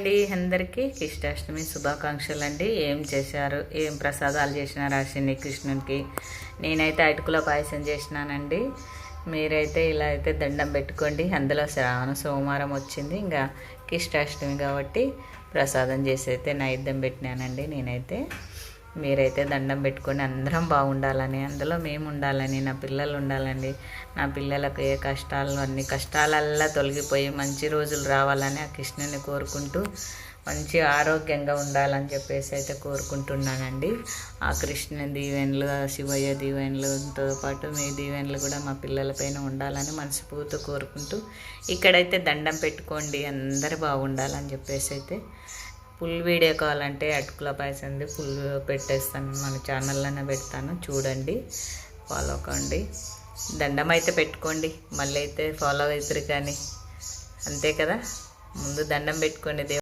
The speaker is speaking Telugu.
అండి, అందరికీ కృష్ణాష్టమి శుభాకాంక్షలు అండి. ఏం చేశారు, ఏం ప్రసాదాలు చేసినారు అశ్విని కృష్ణునికి? నేనైతే అటుకుల పాయసం చేసినానండి. మీరైతే ఇలా అయితే దండం పెట్టుకోండి. అందులో శ్రావణ సోమవారం వచ్చింది, ఇంకా కృష్ణాష్టమి కాబట్టి ప్రసాదం చేసి అయితే నైవేద్యం పెట్టినానండి. నేనైతే మీరైతే దండం పెట్టుకొని అందరం బాగుండాలని, అందులో మేము ఉండాలని, నా పిల్లలు ఉండాలండి. నా పిల్లలకు ఏ కష్టాలు అన్ని కష్టాలల్లా తొలగిపోయి మంచి రోజులు రావాలని ఆ కృష్ణుని కోరుకుంటూ మంచి ఆరోగ్యంగా ఉండాలని చెప్పేసి అయితే కోరుకుంటున్నానండి. ఆ కృష్ణ దీవెనలు, ఆ శివయ్య దీవెనలతో పాటు మీ దీవెనలు కూడా మా పిల్లలపైన ఉండాలని మనస్ఫూర్తిగా కోరుకుంటూ ఇక్కడైతే దండం పెట్టుకోండి, అందరు బాగుండాలని చెప్పేసి అయితే ఫుల్ వీడియో కావాలంటే అటుకుల పాయసంది ఫుల్ పెట్టేస్తాను, మన ఛానల్లోనే పెడతాను, చూడండి, ఫాలో కండి. దండం అయితే పెట్టుకోండి, మళ్ళీ అయితే ఫాలో అవుతారు కానీ, అంతే కదా. ముందు దండం పెట్టుకోండి.